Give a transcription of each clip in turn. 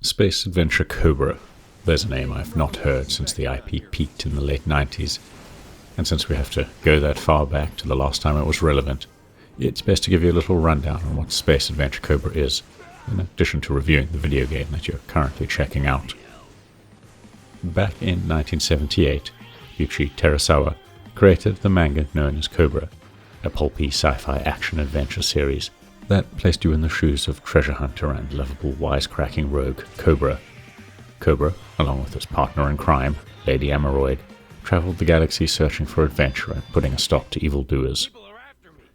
Space Adventure Cobra. There's a name I've not heard since the IP peaked in the late 90s, and since we have to go that far back to the last time it was relevant, it's best to give you a little rundown on what Space Adventure Cobra is, in addition to reviewing the video game that you're currently checking out. Back in 1978, Yuichi Terasawa created the manga known as Cobra, a pulpy sci-fi action-adventure series that placed you in the shoes of treasure hunter and lovable wisecracking rogue Cobra. Cobra, along with his partner in crime, Lady Ameroid, traveled the galaxy searching for adventure and putting a stop to evildoers.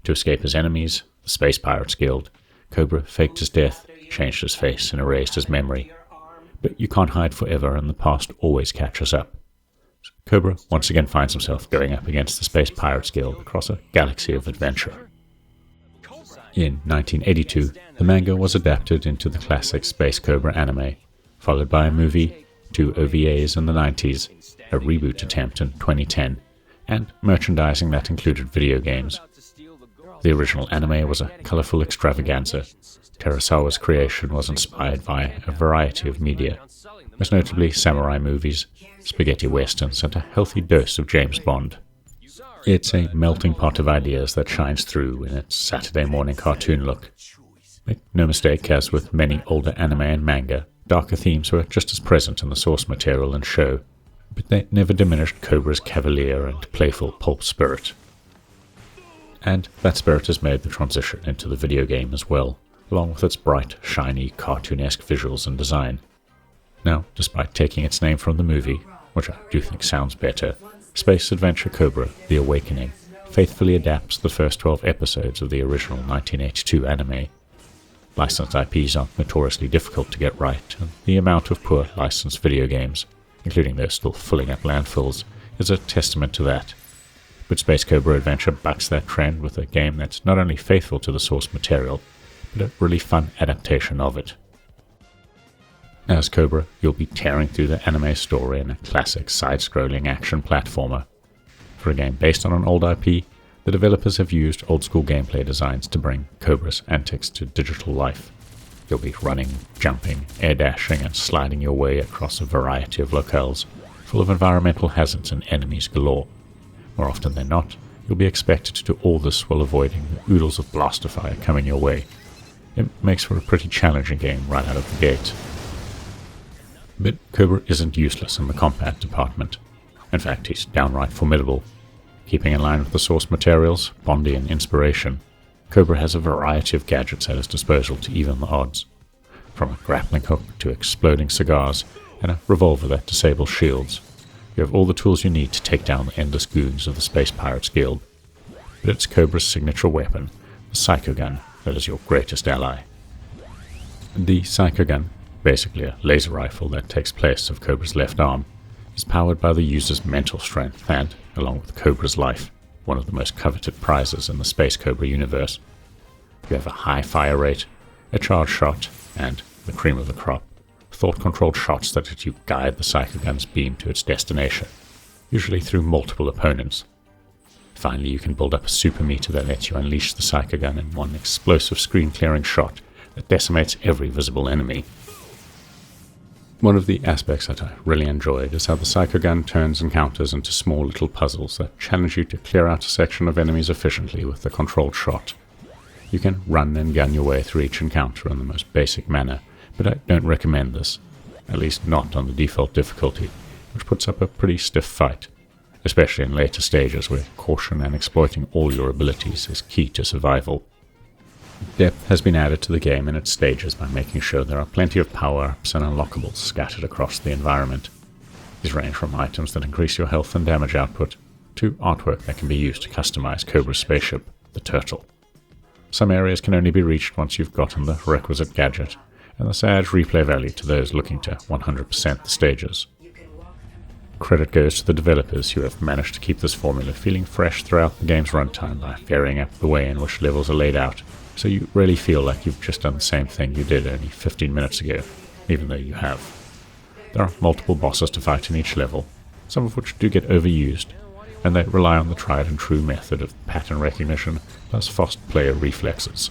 To escape his enemies, the Space Pirates Guild, Cobra faked his death, changed his face, and erased his memory. But you can't hide forever, and the past always catches up. So Cobra once again finds himself going up against the Space Pirates Guild across a galaxy of adventure. In 1982, the manga was adapted into the classic Space Cobra anime, followed by a movie, 2 OVAs in the 90s, a reboot attempt in 2010, and merchandising that included video games. The original anime was a colorful extravaganza. Terasawa's creation was inspired by a variety of media, most notably samurai movies, spaghetti westerns, and a healthy dose of James Bond. It's a melting pot of ideas that shines through in its Saturday morning cartoon look. Make no mistake, as with many older anime and manga, darker themes were just as present in the source material and show, but they never diminished Cobra's cavalier and playful pulp spirit. And that spirit has made the transition into the video game as well, along with its bright, shiny, cartoonesque visuals and design. Now, despite taking its name from the movie, which I do think sounds better, Space Adventure Cobra: The Awakening faithfully adapts the first 12 episodes of the original 1982 anime. Licensed IPs are notoriously difficult to get right, and the amount of poor licensed video games, including those still filling up landfills, is a testament to that. But Space Cobra Adventure bucks that trend with a game that's not only faithful to the source material, but a really fun adaptation of it. As Cobra, you'll be tearing through the anime story in a classic side-scrolling action platformer. For a game based on an old IP, the developers have used old-school gameplay designs to bring Cobra's antics to digital life. You'll be running, jumping, air dashing, and sliding your way across a variety of locales, full of environmental hazards and enemies galore. More often than not, you'll be expected to do all this while avoiding the oodles of blaster fire coming your way. It makes for a pretty challenging game right out of the gate. But Cobra isn't useless in the combat department. In fact, he's downright formidable. Keeping in line with the source materials, Bondi and inspiration, Cobra has a variety of gadgets at his disposal to even the odds. From a grappling hook to exploding cigars, and a revolver that disables shields, you have all the tools you need to take down the endless goons of the Space Pirates Guild. But it's Cobra's signature weapon, the Psycho Gun, that is your greatest ally. The Psycho Gun, basically a laser rifle that takes place of Cobra's left arm, is powered by the user's mental strength and, along with Cobra's life, one of the most coveted prizes in the Space Cobra universe. You have a high fire rate, a charge shot, and, the cream of the crop, thought-controlled shots that let you guide the Psycho Gun's beam to its destination, usually through multiple opponents. Finally, you can build up a super meter that lets you unleash the Psycho Gun in one explosive screen-clearing shot that decimates every visible enemy. One of the aspects that I really enjoyed is how the Psycho Gun turns encounters into small little puzzles that challenge you to clear out a section of enemies efficiently with a controlled shot. You can run and gun your way through each encounter in the most basic manner, but I don't recommend this, at least not on the default difficulty, which puts up a pretty stiff fight, especially in later stages where caution and exploiting all your abilities is key to survival. Depth has been added to the game in its stages by making sure there are plenty of power-ups and unlockables scattered across the environment. These range from items that increase your health and damage output, to artwork that can be used to customize Cobra's spaceship, the Turtle. Some areas can only be reached once you've gotten the requisite gadget, and this adds replay value to those looking to 100% the stages. Credit goes to the developers who have managed to keep this formula feeling fresh throughout the game's runtime by varying up the way in which levels are laid out, so you really feel like you've just done the same thing you did only 15 minutes ago, even though you have. There are multiple bosses to fight in each level, some of which do get overused, and they rely on the tried and true method of pattern recognition plus fast player reflexes.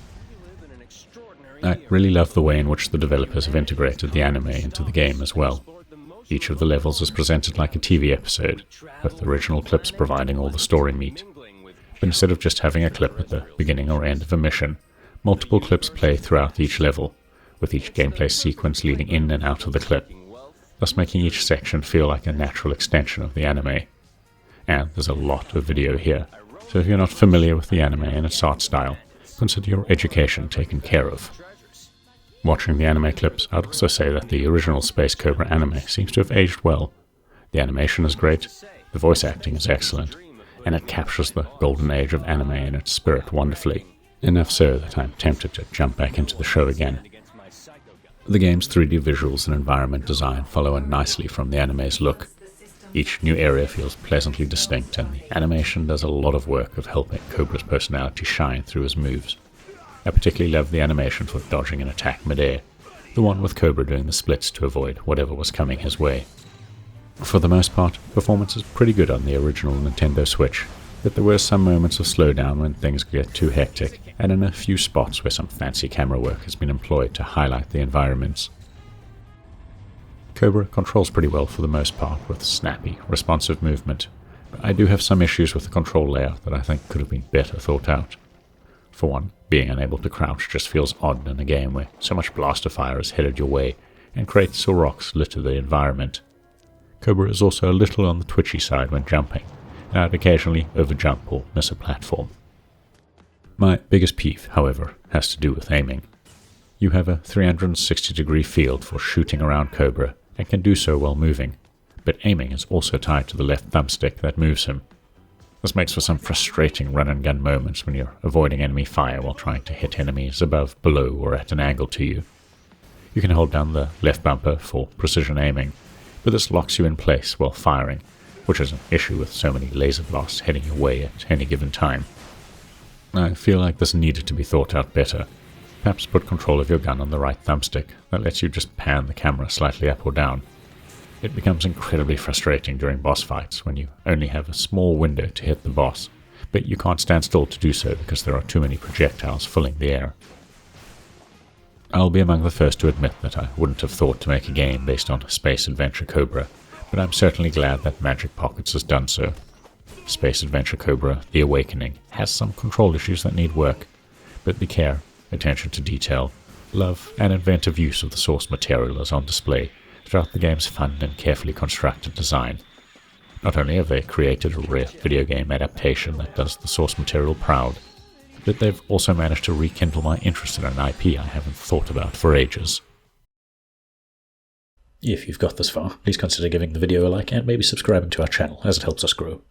I really love the way in which the developers have integrated the anime into the game as well. Each of the levels is presented like a TV episode, with original clips providing all the story meat. But instead of just having a clip at the beginning or end of a mission, multiple clips play throughout each level, with each gameplay sequence leading in and out of the clip, thus making each section feel like a natural extension of the anime. And there's a lot of video here, so if you're not familiar with the anime and its art style, consider your education taken care of. Watching the anime clips, I'd also say that the original Space Cobra anime seems to have aged well. The animation is great, the voice acting is excellent, and it captures the golden age of anime in its spirit wonderfully, enough so that I'm tempted to jump back into the show again. The game's 3D visuals and environment design follow in nicely from the anime's look. Each new area feels pleasantly distinct, and the animation does a lot of work of helping Cobra's personality shine through his moves. I particularly love the animation for dodging an attack mid-air, the one with Cobra doing the splits to avoid whatever was coming his way. For the most part, performance is pretty good on the original Nintendo Switch, but there were some moments of slowdown when things get too hectic, and in a few spots where some fancy camera work has been employed to highlight the environments. Cobra controls pretty well for the most part, with snappy, responsive movement, but I do have some issues with the control layout that I think could have been better thought out. For one, being unable to crouch just feels odd in a game where so much blaster fire is headed your way, and crates or rocks litter the environment. Cobra is also a little on the twitchy side when jumping, and I'd occasionally overjump or miss a platform. My biggest peeve, however, has to do with aiming. You have a 360-degree field for shooting around Cobra, and can do so while moving, but aiming is also tied to the left thumbstick that moves him. This makes for some frustrating run-and-gun moments when you're avoiding enemy fire while trying to hit enemies above, below, or at an angle to you. You can hold down the left bumper for precision aiming, but this locks you in place while firing, which is an issue with so many laser blasts heading your way at any given time. I feel like this needed to be thought out better. Perhaps put control of your gun on the right thumbstick that lets you just pan the camera slightly up or down. It becomes incredibly frustrating during boss fights when you only have a small window to hit the boss, but you can't stand still to do so because there are too many projectiles filling the air. I'll be among the first to admit that I wouldn't have thought to make a game based on Space Adventure Cobra, but I'm certainly glad that Magic Pockets has done so. Space Adventure Cobra: The Awakening has some control issues that need work, but the care, attention to detail, love, and inventive use of the source material is on display throughout the game's fun and carefully constructed design. Not only have they created a rare video game adaptation that does the source material proud, but they've also managed to rekindle my interest in an IP I haven't thought about for ages. If you've got this far, please consider giving the video a like and maybe subscribing to our channel, as it helps us grow.